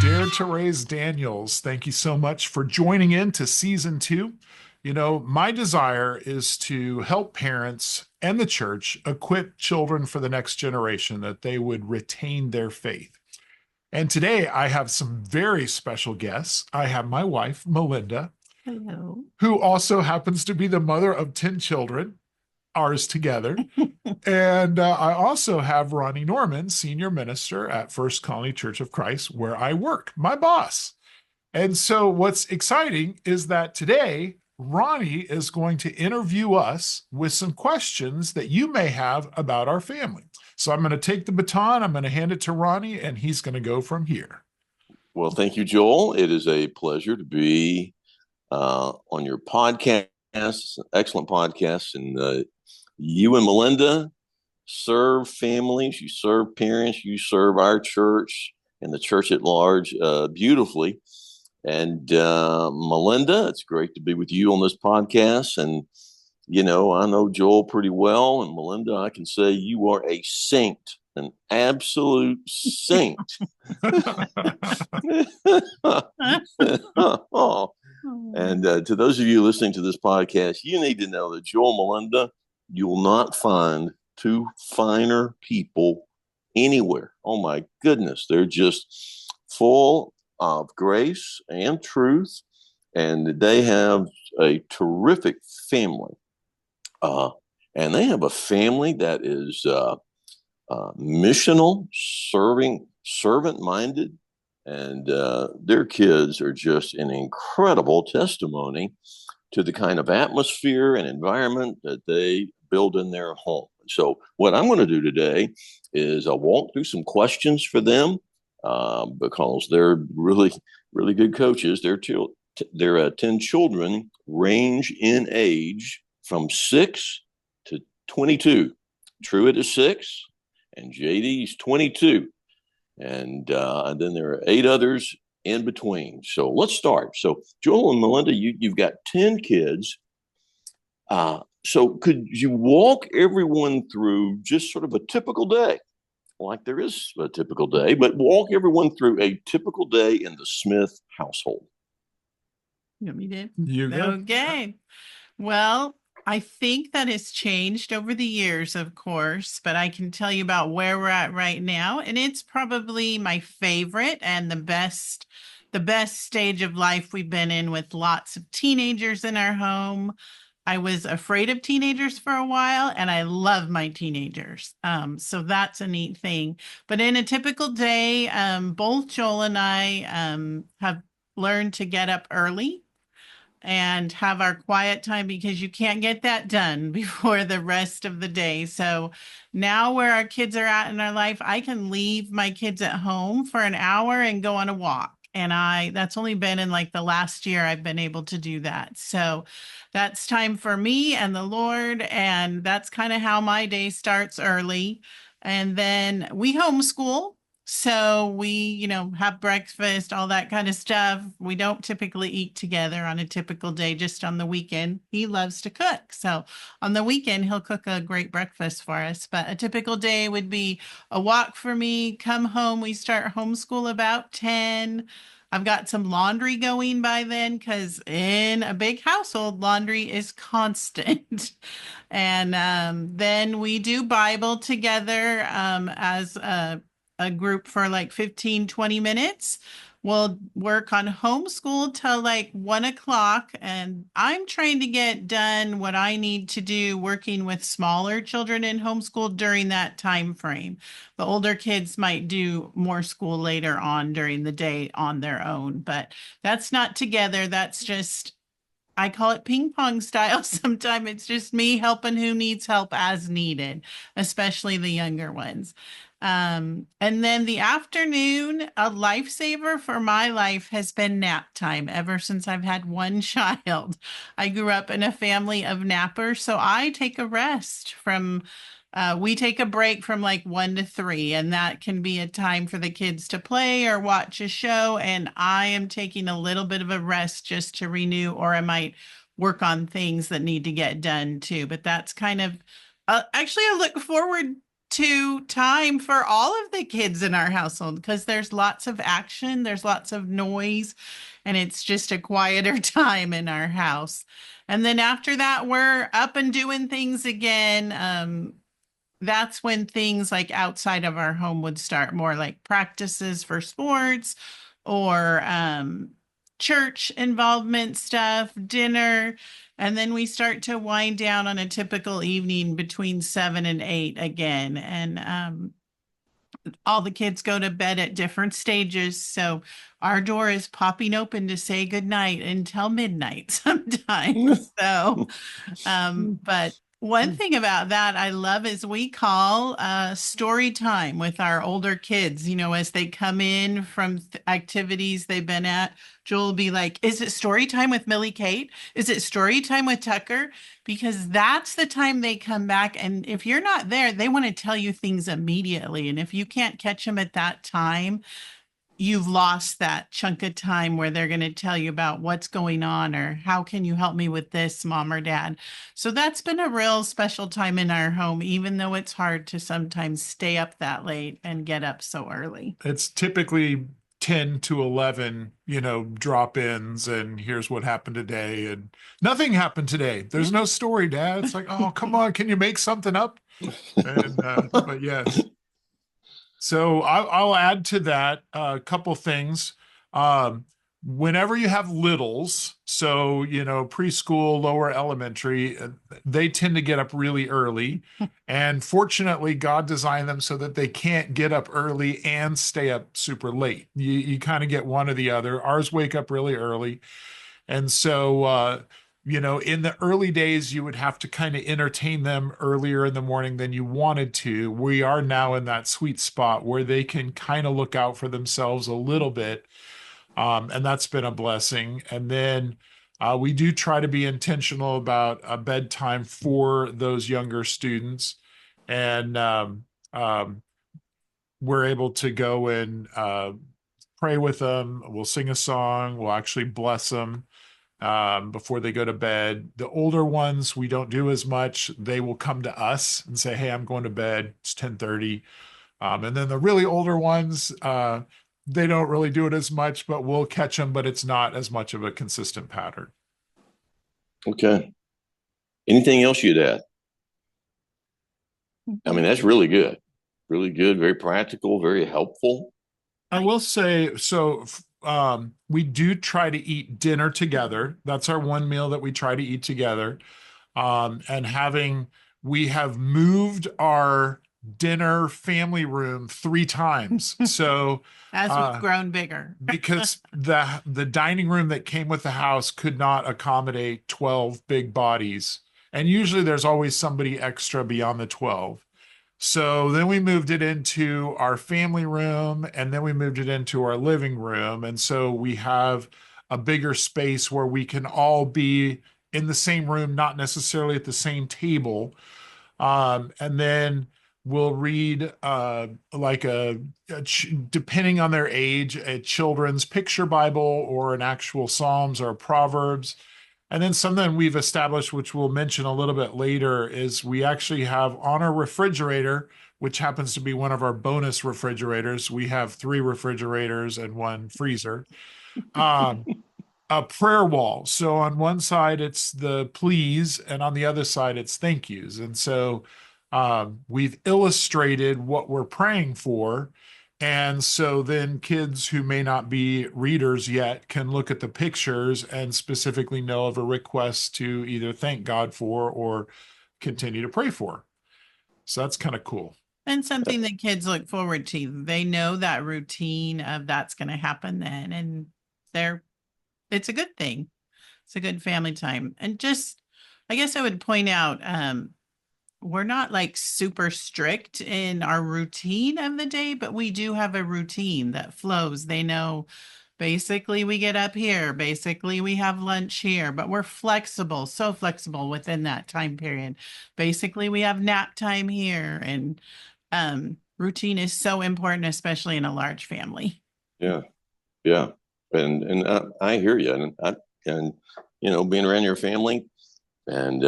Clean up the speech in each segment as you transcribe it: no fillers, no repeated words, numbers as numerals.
Dare to Raise Daniels. Thank you so much for joining in to season two. You know, my desire is to help parents and the church equip children for the next generation that they would retain their faith. And today I have some very special guests. I have my wife, Melinda, Hello. who also happens to be the mother of 10 children, ours together. And I also have Ronnie Norman, senior minister at First Colony Church of Christ, where I work, my boss. And so, what's exciting is that today, Ronnie is going to interview us with some questions that you may have about our family. So, I'm going to take the baton, I'm going to hand it to Ronnie, and he's going to go from here. Well, thank you, Joel. It is a pleasure to be on your podcast. It's an excellent podcast. And you and Melinda serve families, you serve parents, you serve our church and the church at large beautifully. And Melinda, it's great to be with you on this podcast. And, you know, I know Joel pretty well. And Melinda, I can say you are a saint, an absolute saint. Oh. And to those of you listening to this podcast, you need to know that Joel and Melinda, you will not find two finer people anywhere. Oh my goodness. They're just full of grace and truth. And they have a terrific family. And they have a family that is missional, servant minded. And their kids are just an incredible testimony to the kind of atmosphere and environment that they build in their home. So what I'm going to do today is I'll walk through some questions for them because they're really, really good coaches. Their 10 children range in age from 6 to 22. Truett is 6 and JD's 22. And then there are 8 others in between. So let's start. So Joel and Melinda, you've got 10 kids. So could you walk everyone through just sort of a typical day? Like there is a typical day, but walk everyone through a typical day in the Smith household. You want me to? You go. Okay. Well, I think that has changed over the years, of course, but I can tell you about where we're at right now. And it's probably my favorite and the best stage of life we've been in, with lots of teenagers in our home. I was afraid of teenagers for a while, and I love my teenagers. So that's a neat thing. But in a typical day, both Joel and I have learned to get up early and have our quiet time, because you can't get that done before the rest of the day. So now, where our kids are at in our life, I can leave my kids at home for an hour and go on a walk. And that's only been in like the last year I've been able to do that. So that's time for me and the Lord. And that's kind of how my day starts early. And then we homeschool. So we, have breakfast, all that kind of stuff. We don't typically eat together on a typical day, just on the weekend. He loves to cook. So on the weekend, he'll cook a great breakfast for us. But a typical day would be a walk for me, come home. We start homeschool about 10. I've got some laundry going by then, because in a big household, laundry is constant. And then we do Bible together as a group for like 15, 20 minutes. We'll work on homeschool till like 1 o'clock. And I'm trying to get done what I need to do working with smaller children in homeschool during that time frame. The older kids might do more school later on during the day on their own, but that's not together. That's just, I call it ping pong style. Sometimes it's just me helping who needs help as needed, especially the younger ones. And then the afternoon, a lifesaver for my life has been nap time ever since I've had one child. I grew up in a family of nappers, so I take a rest from we take a break from like 1 to 3, and that can be a time for the kids to play or watch a show. And I am taking a little bit of a rest just to renew, or I might work on things that need to get done too. But that's kind of, actually, I look forward to time for all of the kids in our household because there's lots of action, there's lots of noise, and it's just a quieter time in our house. And then after that, we're up and doing things again. That's when things like outside of our home would start, more like practices for sports or church involvement stuff, dinner. And then we start to wind down on a typical evening between 7 and 8 again. And all the kids go to bed at different stages. So our door is popping open to say goodnight until midnight sometimes. So, but one thing about that I love is we call story time with our older kids, as they come in from activities they've been at. Joel will be like, is it story time with Millie Kate? Is it story time with Tucker? Because that's the time they come back. And if you're not there, they want to tell you things immediately. And if you can't catch them at that time, you've lost that chunk of time where they're going to tell you about what's going on or how can you help me with this, mom or dad. So that's been a real special time in our home, even though it's hard to sometimes stay up that late and get up so early. It's typically 10 to 11, drop-ins, and here's what happened today. And nothing happened today. There's no story, Dad. It's like, oh, come on. Can you make something up? And, but yes. So I'll add to that a couple things. Whenever you have littles, so, preschool, lower elementary, they tend to get up really early. And fortunately, God designed them so that they can't get up early and stay up super late. You kind of get one or the other. Ours wake up really early. And so, in the early days, you would have to kind of entertain them earlier in the morning than you wanted to. We are now in that sweet spot where they can kind of look out for themselves a little bit. And that's been a blessing. And then we do try to be intentional about a bedtime for those younger students. And we're able to go and pray with them. We'll sing a song. We'll actually bless them before they go to bed. The older ones, we don't do as much. They will come to us and say, hey, I'm going to bed. It's 10:30. And then the really older ones, they don't really do it as much, but we'll catch them, but it's not as much of a consistent pattern. Okay. Anything else you'd add? I mean, that's really good. Really good, very practical, very helpful. I will say, so we do try to eat dinner together. That's our one meal that we try to eat together. And we have moved our dinner family room 3 times. So as we've grown bigger, because the dining room that came with the house could not accommodate 12 big bodies. And usually there's always somebody extra beyond the 12. So then we moved it into our family room, and then we moved it into our living room. And so we have a bigger space where we can all be in the same room, not necessarily at the same table. And then we'll read depending on their age, a children's picture Bible or an actual Psalms or Proverbs. And then something we've established, which we'll mention a little bit later, is we actually have on our refrigerator, which happens to be one of our bonus refrigerators. We have 3 refrigerators and 1 freezer. A prayer wall. So on one side, it's the please, and on the other side, it's thank yous. And so we've illustrated what we're praying for. And so then kids who may not be readers yet can look at the pictures and specifically know of a request to either thank God for or continue to pray for. So that's kind of cool. And something that kids look forward to. They know that routine of that's going to happen then. And it's a good thing. It's a good family time. And I guess I would point out, we're not like super strict in our routine of the day, but we do have a routine that flows. They know basically we get up here, basically we have lunch here, but we're flexible, so flexible within that time period. Basically we have nap time here, and routine is so important, especially in a large family. Yeah. And I hear you, and being around your family, and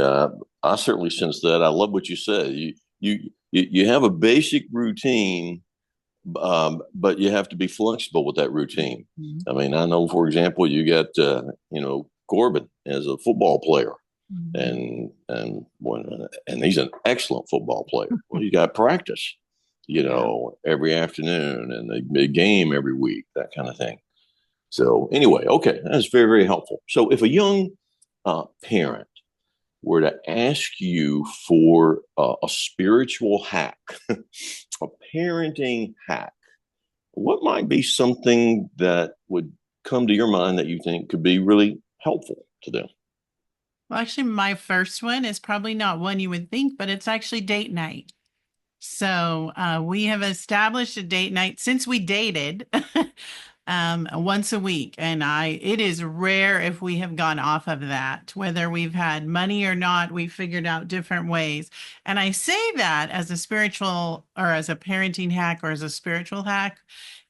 I certainly sense that. I love what you said. you have a basic routine, but you have to be flexible with that routine. I mean, I know, for example, you got Corbin as a football player, and he's an excellent football player. Well, you got practice, every afternoon, and the game every week, that kind of thing. So anyway, okay, that's very, very helpful. So if a young parent were to ask you for a spiritual hack, a parenting hack, what might be something that would come to your mind that you think could be really helpful to them? Well, actually, my first one is probably not one you would think, but it's actually date night. So we have established a date night since we dated once a week. And it is rare if we have gone off of that, whether we've had money or not, we've figured out different ways. And I say that as a spiritual or as a parenting hack or as a spiritual hack,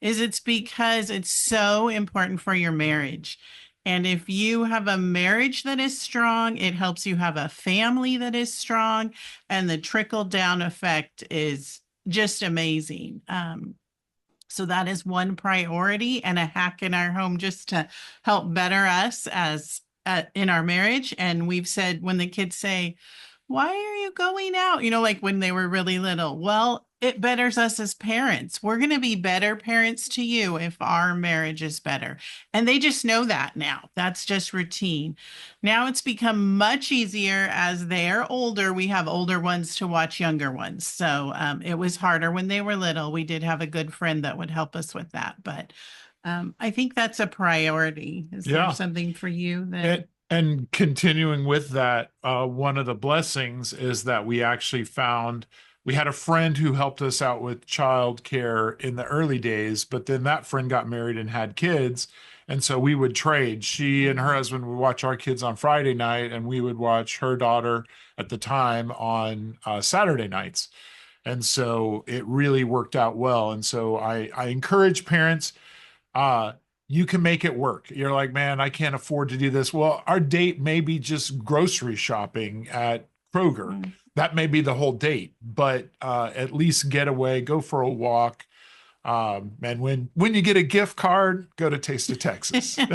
it's because it's so important for your marriage. And if you have a marriage that is strong, it helps you have a family that is strong, and the trickle down effect is just amazing. So that is one priority and a hack in our home just to help better us as in our marriage. And we've said when the kids say, "Why are you going out?" Like when they were really little. Well, it betters us as parents. We're going to be better parents to you if our marriage is better. And they just know that now. That's just routine. Now it's become much easier as they're older. We have older ones to watch younger ones. So it was harder when they were little. We did have a good friend that would help us with that. But I think that's a priority. Is there something for you that... And continuing with that, one of the blessings is that we actually we had a friend who helped us out with childcare in the early days, but then that friend got married and had kids. And so we would trade. She and her husband would watch our kids on Friday night, and we would watch her daughter at the time on Saturday nights. And so it really worked out well. And so I encourage parents, you can make it work. You're like, man, I can't afford to do this. Well, our date may be just grocery shopping at Kroger. That may be the whole date, but at least get away, go for a walk. And when you get a gift card, go to Taste of Texas. And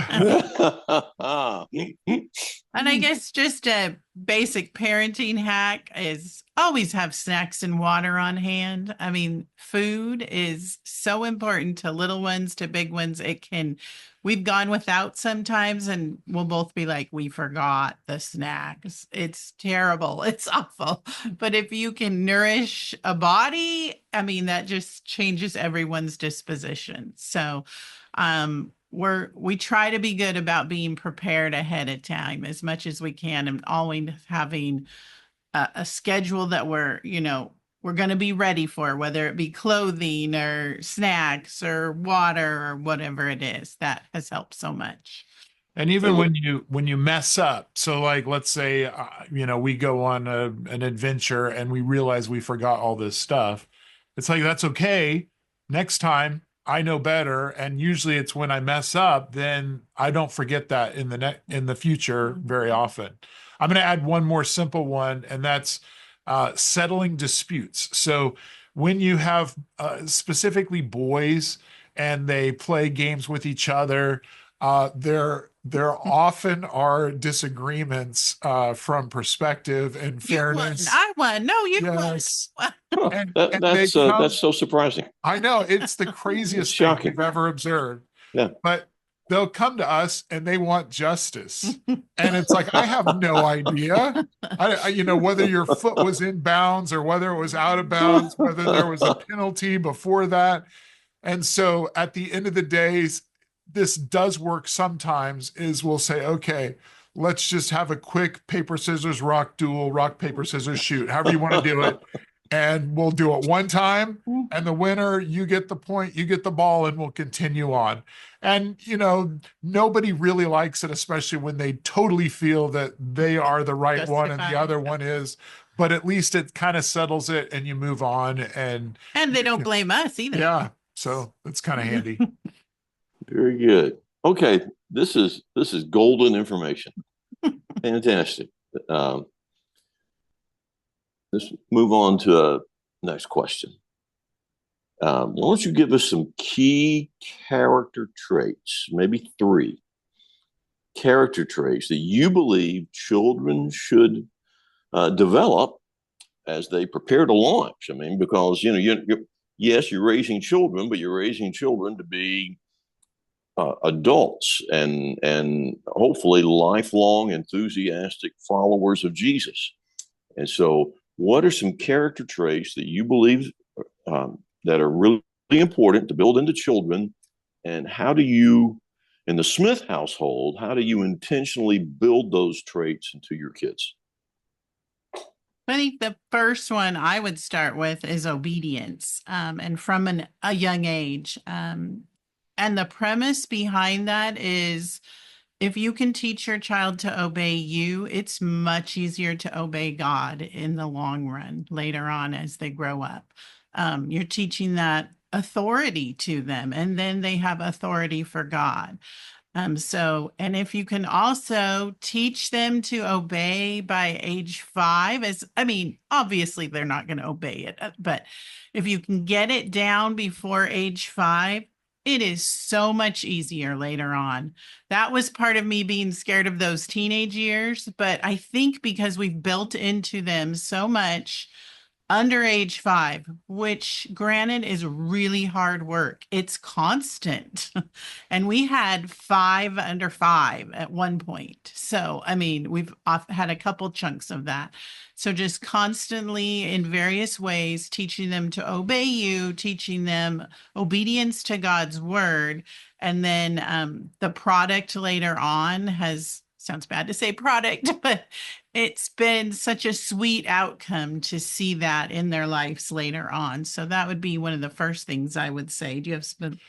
I guess just a basic parenting hack is always have snacks and water on hand. I mean, food is so important to little ones, to big ones. We've gone without sometimes and we'll both be like, we forgot the snacks. It's terrible. It's awful. But if you can nourish a body, I mean, that just changes everyone's disposition. So, we try to be good about being prepared ahead of time as much as we can, and always having a schedule that we're going to be ready for, whether it be clothing or snacks or water or whatever it is. That has helped so much. And even when you mess up, so like let's say we go on an adventure and we realize we forgot all this stuff. It's like, that's okay. Next time I know better, and usually it's when I mess up, then I don't forget that in the future very often. I'm going to add one more simple one, and that's settling disputes. So when you have specifically boys and they play games with each other, there often are disagreements from perspective and fairness. I won. No, you yes. won. That's so surprising. I know, it's the craziest thing we've ever observed. Yeah. But they'll come to us and they want justice. And it's like, I have no idea. Whether your foot was in bounds or whether it was out of bounds, whether there was a penalty before that. And so at the end of the day, this does work sometimes, is we'll say, okay, let's just have a quick paper, scissors, rock duel, rock, paper, scissors, shoot, however you want to do it. And we'll do it one time, and the winner, you get the point, you get the ball, and we'll continue on. And, nobody really likes it, especially when they totally feel that they are the right one and the other one is. But at least it kind of settles it and you move on. And they don't blame us either. Yeah. So it's kind of handy. Very good. Okay. This is golden information. Fantastic. Let's move on to Next question. Why don't you give us some key character traits, maybe three character traits that you believe children should develop as they prepare to launch? I mean, because yes, you're raising children, but you're raising children to be adults and hopefully lifelong enthusiastic followers of Jesus. And so, what are some character traits that you believe that are really important to build into children? And how do you, in the Smith household, how do you intentionally build those traits into your kids? I think the first one I would start with is obedience, and from a young age. And the premise behind that is if you can teach your child to obey you, it's much easier to obey God in the long run later on as they grow up. You're teaching that authority to them, and then they have authority for God. And if you can also teach them to obey by age 5, I mean, obviously they're not going to obey it, but if you can get it down before age 5, it is so much easier later on. That was part of me being scared of those teenage years, but I think because we've built into them so much under age 5, which granted is really hard work. It's constant. And we had 5 under 5 at one point. So, I mean, we've had a couple chunks of that. So, just constantly in various ways, teaching them to obey you, teaching them obedience to God's word. And then the product later on sounds bad to say product, but it's been such a sweet outcome to see that in their lives later on. So that would be one of the first things I would say. Do you have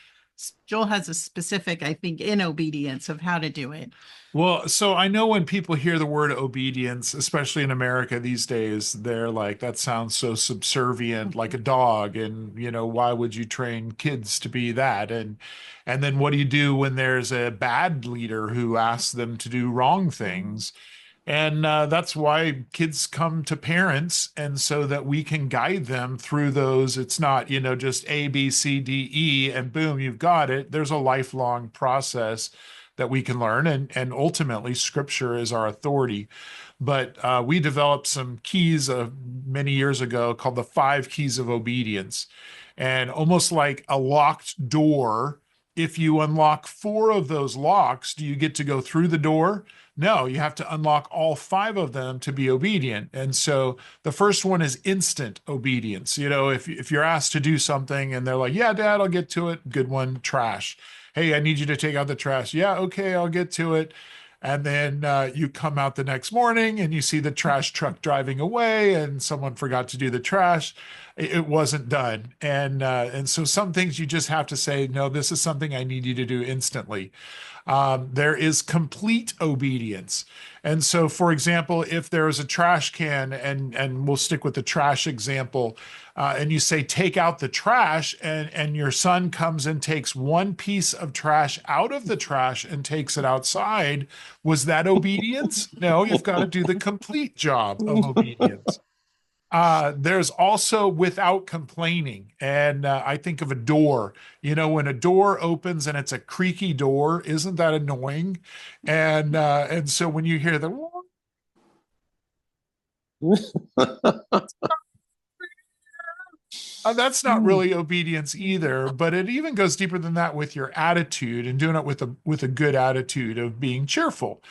Joel has a specific, I think, in obedience of how to do it. Well, so I know when people hear the word obedience, especially in America these days, they're like, that sounds so subservient, like a dog. And, why would you train kids to be that? And then what do you do when there's a bad leader who asks them to do wrong things? And that's why kids come to parents, and so that we can guide them through those. It's not, just A, B, C, D, E, and boom, you've got it. There's a lifelong process that we can learn, and ultimately, Scripture is our authority. But we developed some keys many years ago called the 5 keys of obedience, and almost like a locked door. If you unlock 4 of those locks, do you get to go through the door? No, you have to unlock all 5 of them to be obedient. And so the first one is instant obedience. If you're asked to do something and they're like, yeah, Dad, I'll get to it. Good one, trash. Hey, I need you to take out the trash. Yeah, okay, I'll get to it. And then you come out the next morning and you see the trash truck driving away and someone forgot to do the trash. It wasn't done. And so some things you just have to say, no, this is something I need you to do instantly. There is complete obedience. And so, for example, if there is a trash can, and we'll stick with the trash example, and you say, take out the trash, and your son comes and takes one piece of trash out of the trash and takes it outside, was that obedience? No, you've got to do the complete job of obedience. There's also without complaining. And I think of a door. When a door opens and it's a creaky door, isn't that annoying? And so when you hear the that's not really obedience either, but it even goes deeper than that with your attitude and doing it with a good attitude of being cheerful.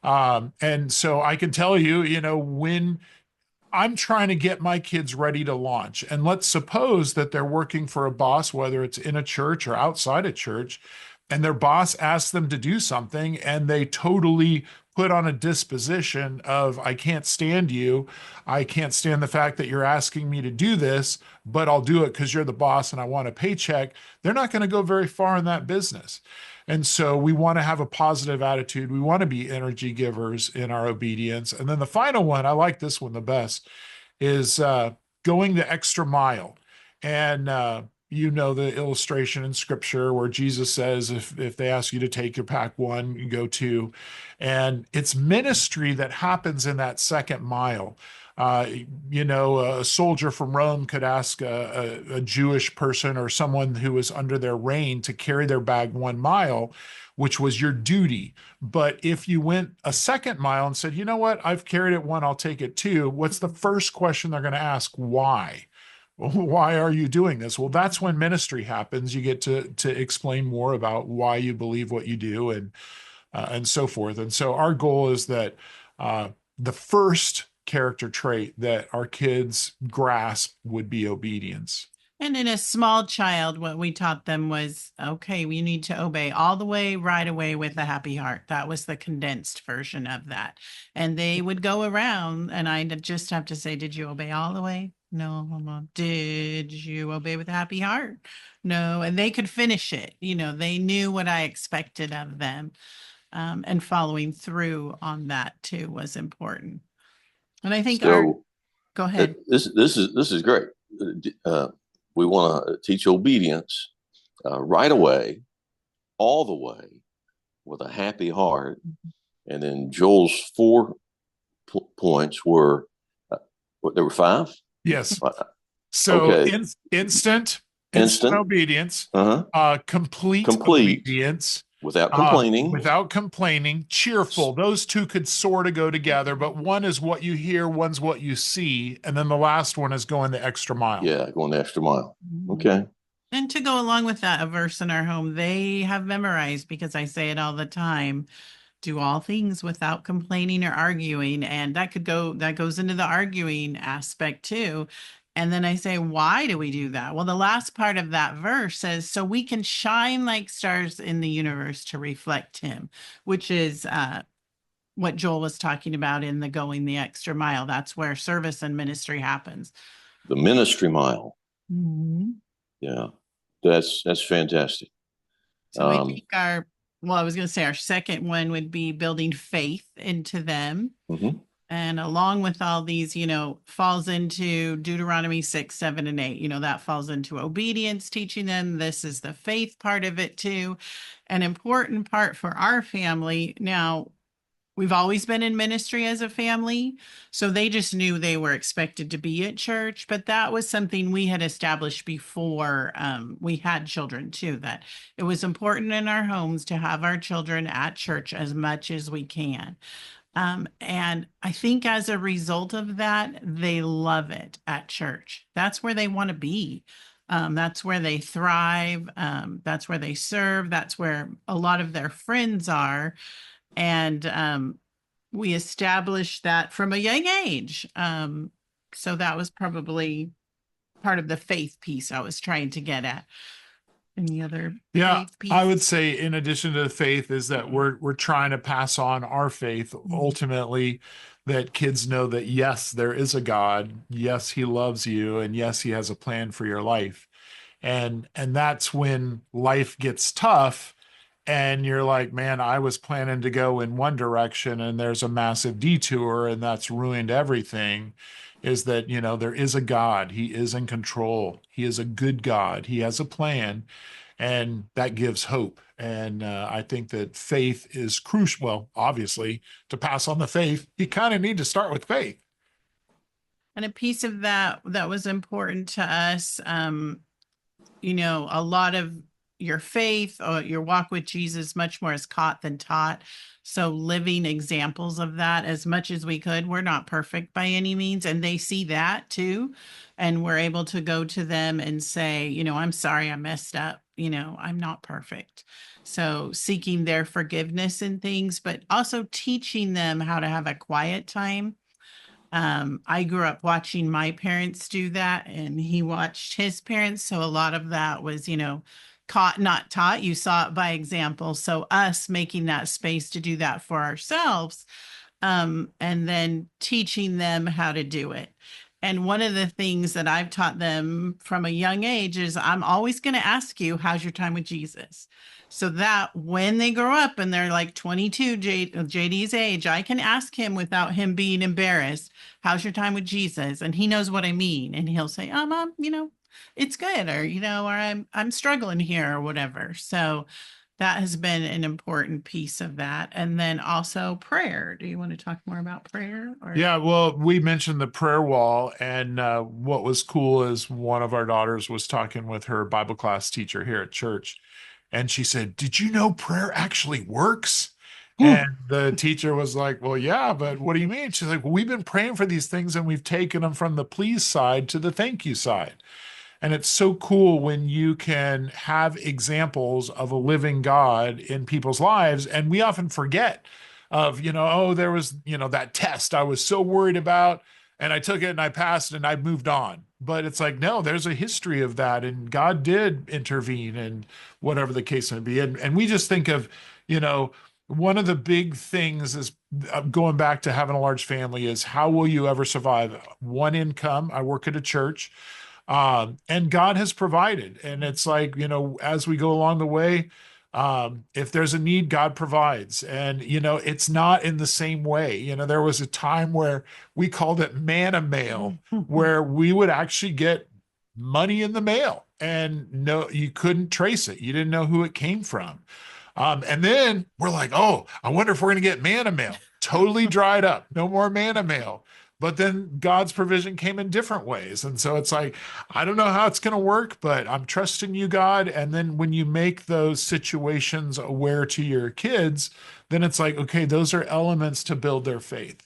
And so I can tell you, when I'm trying to get my kids ready to launch. And let's suppose that they're working for a boss, whether it's in a church or outside a church, and their boss asks them to do something and they totally put on a disposition of, I can't stand you. I can't stand the fact that you're asking me to do this, but I'll do it because you're the boss and I want a paycheck. They're not going to go very far in that business. And so we want to have a positive attitude. We want to be energy givers in our obedience. And then the final one, I like this one the best, is going the extra mile. And the illustration in Scripture where Jesus says, if they ask you to take your pack 1, you go 2. And it's ministry that happens in that second mile. Uh, a soldier from Rome could ask a Jewish person or someone who was under their reign to carry their bag 1 mile, which was your duty. But if you went a second mile and said, you know what, I've carried it one, I'll take it two, what's the first question they're going to ask? Why? Why are you doing this? Well, that's when ministry happens. You get to explain more about why you believe what you do and so forth. And so our goal is that the first character trait that our kids grasp would be obedience. And in a small child, what we taught them was, okay, we need to obey all the way, right away with a happy heart. That was the condensed version of that. And they would go around, and I'd just have to say, did you obey all the way? No, Mama. Did you obey with a happy heart? No. And they could finish it. They knew what I expected of them. And following through on that too was important. And I think So go ahead. this is great. We want to teach obedience right away, all the way, with a happy heart. And then Joel's 4 points were what, there were 5. Yes. So okay. Instant Instant obedience, complete obedience, without complaining, cheerful. Those two could sort of go together, but one is what you hear, one's what you see, and then the last one is going the extra mile. Yeah, going the extra mile. Okay. And to go along with that, a verse in our home they have memorized, because I say it all the time: do all things without complaining or arguing. And that goes into the arguing aspect too. And then I say, why do we do that? Well, the last part of that verse says, so we can shine like stars in the universe to reflect him, which is what Joel was talking about in the going the extra mile. That's where service and ministry happens. The ministry mile. Mm-hmm. Yeah, that's fantastic. So I think I was going to say our second one would be building faith into them. Mm-hmm. And along with all these, falls into Deuteronomy 6, 7, and 8. That falls into obedience, teaching them. This is the faith part of it too. An important part for our family. Now, we've always been in ministry as a family, so they just knew they were expected to be at church. But that was something we had established before we had children too, that it was important in our homes to have our children at church as much as we can. And I think as a result of that, they love it at church. That's where they want to be. That's where they thrive. That's where they serve. That's where a lot of their friends are. And we established that from a young age. So that was probably part of the faith piece I was trying to get at. Any other faith piece? I would say in addition to the faith is that we're trying to pass on our faith ultimately, that kids know that yes, there is a God, yes, he loves you, and yes, he has a plan for your life. And that's when life gets tough and you're like, man, I was planning to go in one direction and there's a massive detour and that's ruined everything. Is that, there is a God. He is in control. He is a good God. He has a plan, and that gives hope. And I think that faith is crucial. Well, obviously, to pass on the faith, you kind of need to start with faith. And a piece of that was important to us, a lot of your faith or your walk with Jesus much more is caught than taught. So living examples of that as much as we could. We're not perfect by any means, and they see that too. And we're able to go to them and say, I'm sorry, I messed up. I'm not perfect. So seeking their forgiveness in things, but also teaching them how to have a quiet time. I grew up watching my parents do that, and he watched his parents. So a lot of that was, caught, not taught. You saw it by example. So us making that space to do that for ourselves, and then teaching them how to do it. And one of the things that I've taught them from a young age is I'm always going to ask you, how's your time with Jesus? So that when they grow up and they're like 22, JD's age, I can ask him without him being embarrassed, how's your time with Jesus? And he knows what I mean. And he'll say, Mom, it's good, or, or I'm struggling here or whatever. So That has been an important piece of that. And then also prayer. Do you want to talk more about prayer or? Yeah, well, we mentioned the prayer wall, and what was cool is one of our daughters was talking with her Bible class teacher here at church, and she said, "Did you know prayer actually works?" And the teacher was like, "Well, yeah, but what do you mean?" She's like, "Well, we've been praying for these things, and we've taken them from the please side to the thank you side." And it's so cool when you can have examples of a living God in people's lives. And we often forget of, oh, there was, that test I was so worried about, and I took it and I passed and I moved on. But it's like, no, there's a history of that. And God did intervene and whatever the case may be. And we just think of, one of the big things is going back to having a large family is how will you ever survive? One income. I work at a church. And God has provided. And it's like, as we go along the way, if there's a need, God provides. And, it's not in the same way. There was a time where we called it manna mail, where we would actually get money in the mail and no, you couldn't trace it. You didn't know who it came from. And then we're like, oh, I wonder if we're going to get manna mail. Totally dried up. No more manna mail. But then God's provision came in different ways. And so it's like, I don't know how it's going to work, but I'm trusting you, God. And then when you make those situations aware to your kids, then it's like, okay, those are elements to build their faith.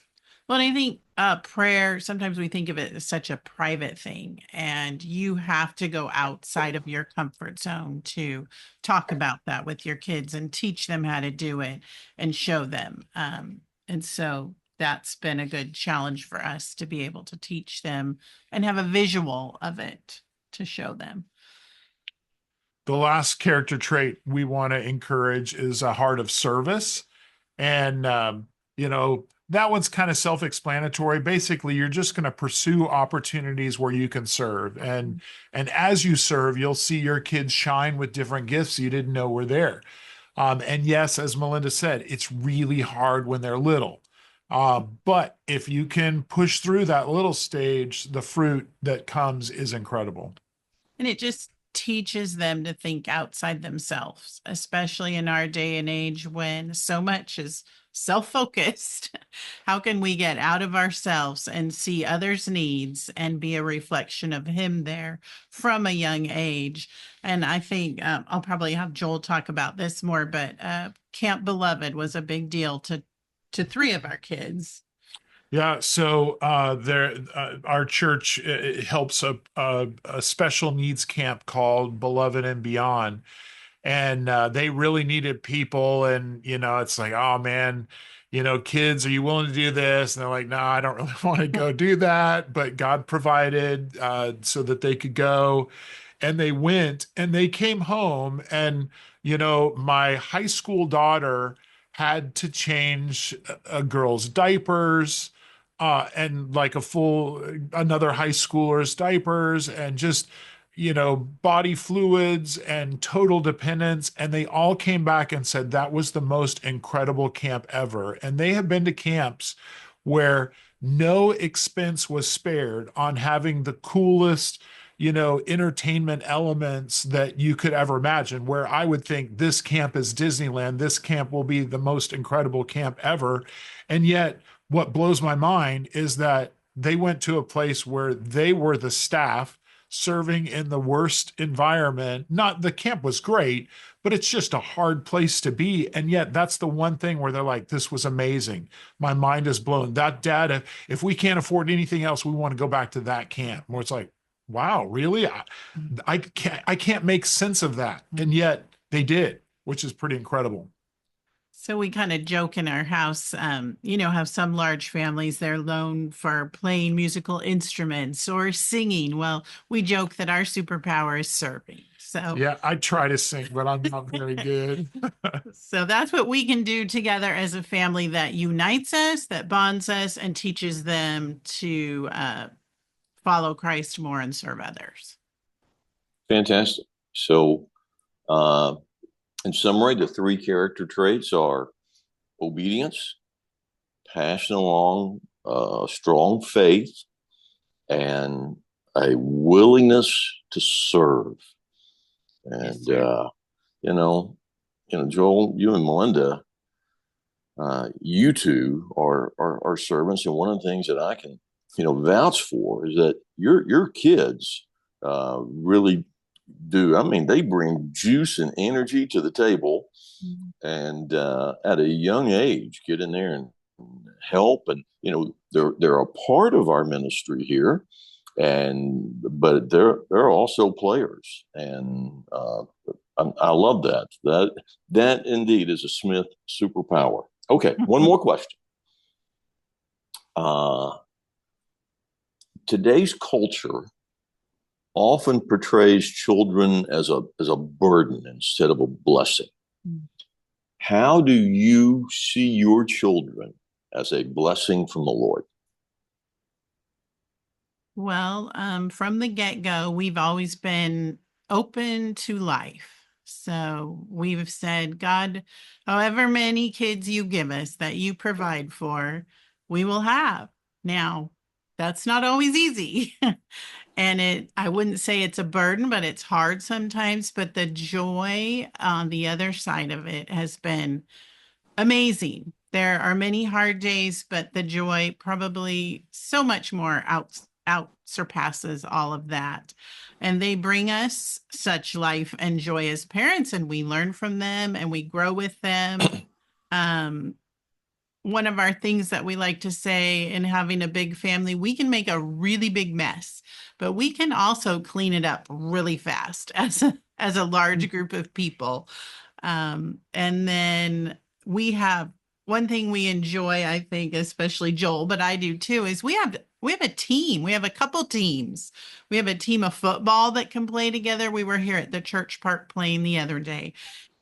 Well, I think prayer, sometimes we think of it as such a private thing, and you have to go outside of your comfort zone to talk about that with your kids and teach them how to do it and show them. And so that's been a good challenge for us to be able to teach them and have a visual of it to show them. The last character trait we want to encourage is a heart of service. And, that one's kind of self-explanatory. Basically, you're just going to pursue opportunities where you can serve. And as you serve, you'll see your kids shine with different gifts you didn't know were there. And yes, as Melinda said, it's really hard when they're little. But if you can push through that little stage, the fruit that comes is incredible. And it just teaches them to think outside themselves, especially in our day and age when so much is self focused. How can we get out of ourselves and see others' needs and be a reflection of Him there from a young age? And I think I'll probably have Joel talk about this more, but Camp Beloved was a big deal to three of our kids. Yeah, so our church helps a special needs camp called Beloved and Beyond, and they really needed people. And it's like, oh man, kids, are you willing to do this? And they're like, no, I don't really want to go do that. But God provided so that they could go, and they went, and they came home, and my high school daughter had to change a girl's diapers and like another high schooler's diapers and just, body fluids and total dependence. And they all came back and said that was the most incredible camp ever. And they have been to camps where no expense was spared on having the coolest, entertainment elements that you could ever imagine. Where I would think this camp is Disneyland, this camp will be the most incredible camp ever. And yet, what blows my mind is that they went to a place where they were the staff serving in the worst environment. Not the camp was great, but it's just a hard place to be. And yet that's the one thing where they're like, this was amazing. My mind is blown. That dad, if we can't afford anything else, we want to go back to that camp. Where it's like, wow, really? I can't make sense of that. And yet they did, which is pretty incredible. So we kind of joke in our house, how some large families, they're known for playing musical instruments or singing. Well, we joke that our superpower is serving. So Yeah, I try to sing, but I'm not very good. so that's what we can do together as a family that unites us, that bonds us, and teaches them to follow Christ more and serve others. Fantastic. So, in summary, the three character traits are obedience, passion along strong faith, and a willingness to serve. And, Yes, you know, Joel, you and Melinda, you two are servants, and one of the things that I can, vouch for is that your kids really do. I mean, they bring juice and energy to the table, and at a young age, get in there and help, and they're a part of our ministry here, but they're also players, and I love that. That indeed is a Smith superpower. Okay, one more question. Today's culture often portrays children as a burden instead of a blessing. How do you see your children as a blessing from the Lord? Well, from the get-go, we've always been open to life. So we've said, God, however many kids you give us that you provide for, we will have. Now, that's not always easy. And I wouldn't say it's a burden, but it's hard sometimes. But the joy on the other side of it has been amazing. There are many hard days, but the joy probably so much more out surpasses all of that. And they bring us such life and joy as parents, and we learn from them and we grow with them. Um, One of our things that we like to say in having a big family, we can make a really big mess, but we can also clean it up really fast as a large group of people. And then we have one thing we enjoy, I think, especially Joel, but I do too, is we have a team. We have a couple teams. We have a team of football that can play together. We were here at the church park playing the other day,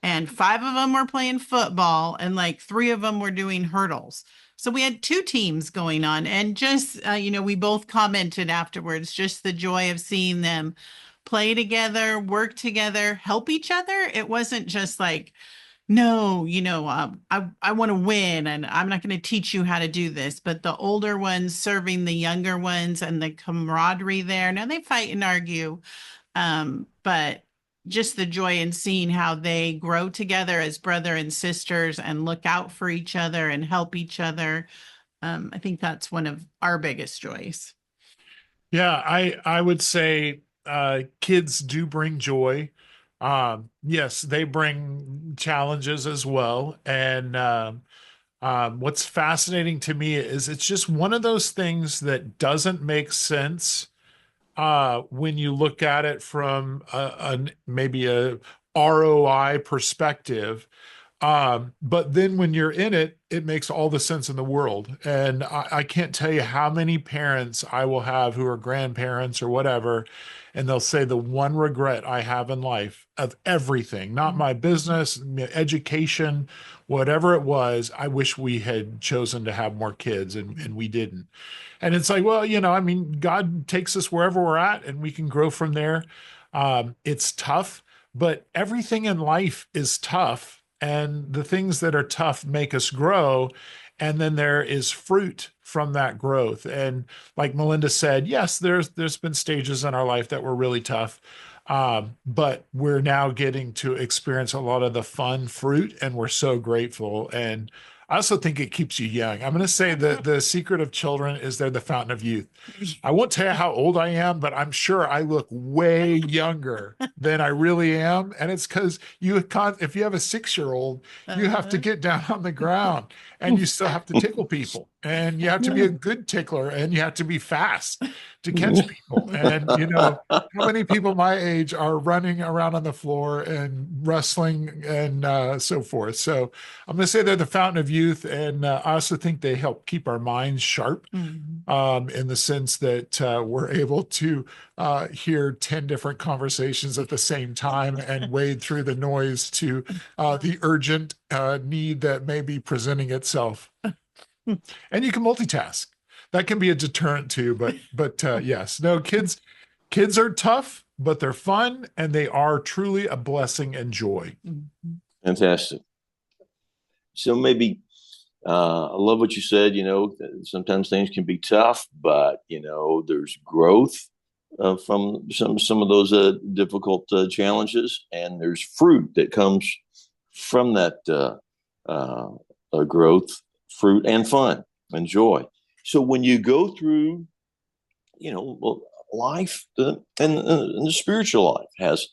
and 5 of them were playing football, and like 3 of them were doing hurdles. So we had 2 teams going on, and just we both commented afterwards, just the joy of seeing them play together, work together, help each other. It wasn't just like, no, I want to win and I'm not going to teach you how to do this. But the older ones serving the younger ones and the camaraderie there. Now they fight and argue, but just the joy in seeing how they grow together as brother and sisters and look out for each other and help each other. I think that's one of our biggest joys. Yeah, I would say kids do bring joy. Yes, they bring challenges as well. And what's fascinating to me is it's just one of those things that doesn't make sense when you look at it from maybe a ROI perspective. But then when you're in it, it makes all the sense in the world. And I can't tell you how many parents I will have who are grandparents or whatever, and they'll say the one regret I have in life of everything, not my business, education, whatever it was, I wish we had chosen to have more kids and we didn't. And it's like, well, I mean, God takes us wherever we're at and we can grow from there. It's tough, but everything in life is tough. And the things that are tough make us grow. And then there is fruit from that growth. And like Melinda said, yes, there's been stages in our life that were really tough. But we're now getting to experience a lot of the fun fruit, and we're so grateful. And I also think it keeps you young. I'm going to say that the secret of children is they're the fountain of youth. I won't tell you how old I am, but I'm sure I look way younger than I really am. And it's because if you have a 6-year-old, you have to get down on the ground and you still have to tickle people, and you have to be a good tickler, and you have to be fast to catch people. And how many people my age are running around on the floor and wrestling and so forth. So I'm going to say they're the fountain of youth. And I also think they help keep our minds sharp in the sense that we're able to hear 10 different conversations at the same time and wade through the noise to the urgent need that may be presenting itself. And you can multitask. That can be a deterrent too, but yes, no, kids are tough, but they're fun, and they are truly a blessing and joy. Fantastic. So maybe I love what you said. Sometimes things can be tough, but there's growth from some of those difficult challenges, and there's fruit that comes from that growth, fruit, and fun and joy. So when you go through, life and the spiritual life has,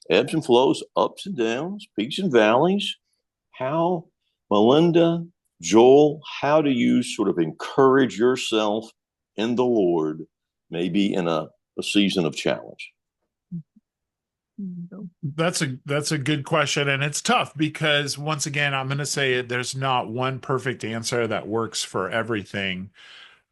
ebbs and flows, ups and downs, peaks and valleys. How, Melinda, Joel, how do you sort of encourage yourself in the Lord, maybe in a season of challenge? That's a good question, and it's tough because once again, I'm going to say there's not one perfect answer that works for everything.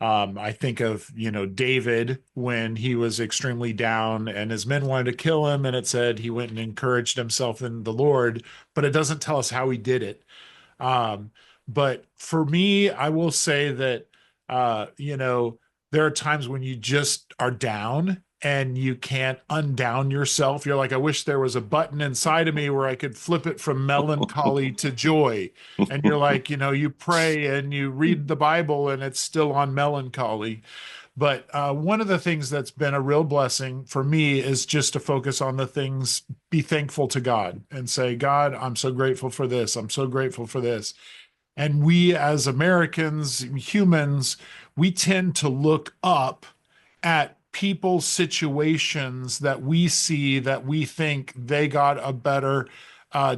I think of, David when he was extremely down and his men wanted to kill him, and it said he went and encouraged himself in the Lord, but it doesn't tell us how he did it. Um, but for me, I will say that, there are times when you just are down and you can't undown yourself. You're like, I wish there was a button inside of me where I could flip it from melancholy to joy. And you're like, you pray and you read the Bible and it's still on melancholy. But one of the things that's been a real blessing for me is just to focus on the things, be thankful to God and say, God, I'm so grateful for this. I'm so grateful for this. And we as Americans, humans, we tend to look up at people's situations that we see that we think they got a better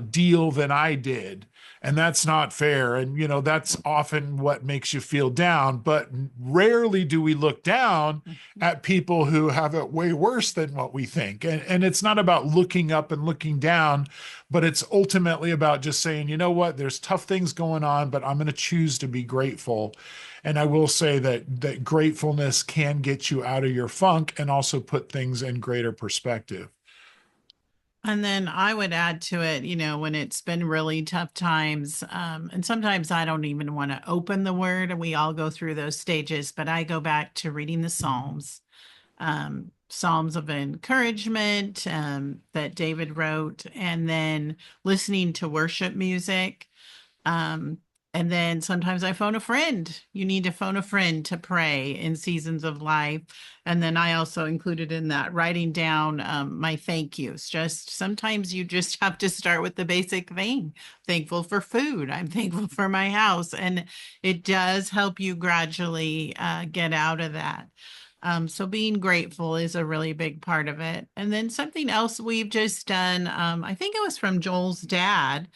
deal than I did. And that's not fair. And, that's often what makes you feel down. But rarely do we look down at people who have it way worse than what we think. And it's not about looking up and looking down, but it's ultimately about just saying, you know what, there's tough things going on, but I'm going to choose to be grateful. And I will say that gratefulness can get you out of your funk and also put things in greater perspective. And then I would add to it, when it's been really tough times, and sometimes I don't even want to open the word, and we all go through those stages, but I go back to reading the Psalms, Psalms of encouragement that David wrote, and then listening to worship music. Um, and then sometimes I phone a friend. You need to phone a friend to pray in seasons of life. And then I also included in that writing down my thank yous. Just sometimes you just have to start with the basic thing. Thankful for food. I'm thankful for my house. And it does help you gradually get out of that. So being grateful is a really big part of it. And then something else we've just done, I think it was from Joel's dad.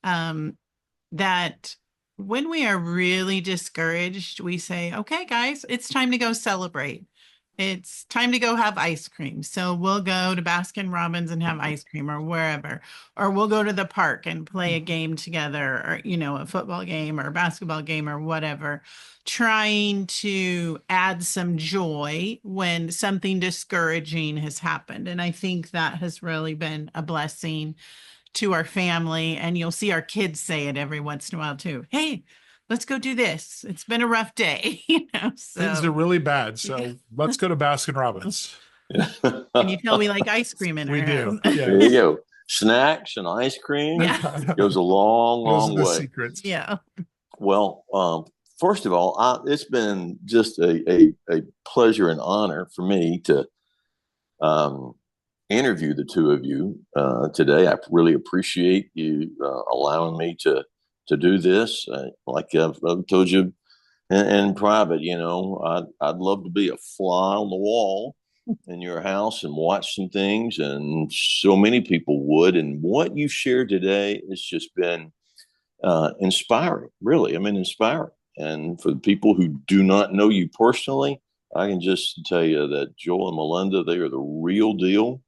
That when we are really discouraged, we say, okay, guys, it's time to go celebrate. It's time to go have ice cream. So we'll go to Baskin Robbins and have ice cream or wherever, or we'll go to the park and play a game together or, a football game or a basketball game or whatever, trying to add some joy when something discouraging has happened. And I think that has really been a blessing to our family, and you'll see our kids say it every once in a while too. Hey, let's go do this. It's been a rough day, Things are really bad, so let's go to Baskin Robbins. And you tell me like ice cream in we our do. house. Yes. There you go. Snacks and ice cream goes a long, long way. Secrets. Yeah. Well, first of all, it's been just a pleasure and honor for me to interview the two of you today. I really appreciate you allowing me to do this. Like I've told you in private, I'd love to be a fly on the wall in your house and watch some things, and so many people would. And what you shared today has just been inspiring, really. I mean, inspiring. And for the people who do not know you personally, I can just tell you that Joel and Melinda, they are the real deal.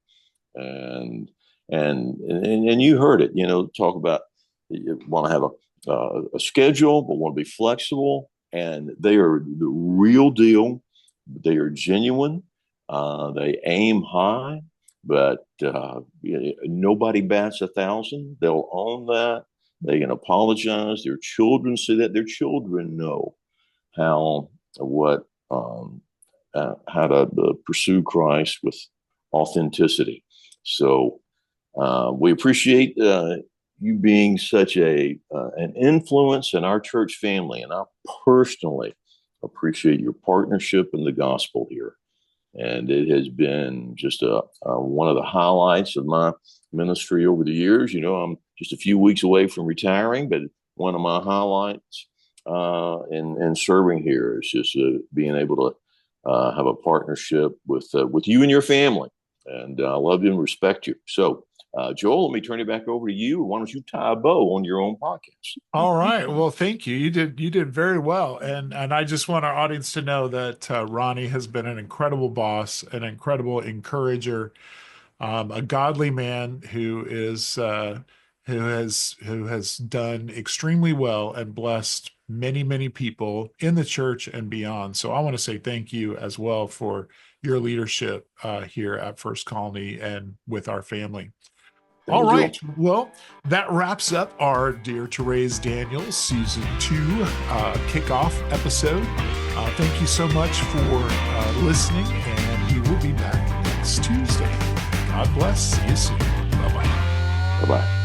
And you heard it, talk about you want to have a schedule, but want to be flexible. And they are the real deal. They are genuine. They aim high, but nobody bats 1,000. They'll own that. They can apologize. Their children see that. Their children know how how to pursue Christ with authenticity. So we appreciate you being such an influence in our church family, and I personally appreciate your partnership in the gospel here. And it has been just one of the highlights of my ministry over the years. I'm just a few weeks away from retiring, but one of my highlights in serving here is just being able to have a partnership with you and your family. And I love you and respect you. So, Joel, let me turn it back over to you. Why don't you tie a bow on your own podcast? All right. Well, thank you. You did very well. And I just want our audience to know that Ronnie has been an incredible boss, an incredible encourager, a godly man who has done extremely well and blessed many people in the church and beyond. So I want to say thank you as well for your leadership here at First Colony and with our family. All right. Well, that wraps up our Dare to Raise Daniel Season 2 kickoff episode. Thank you so much for listening, and we will be back next Tuesday. God bless. See you soon. Bye-bye. Bye-bye.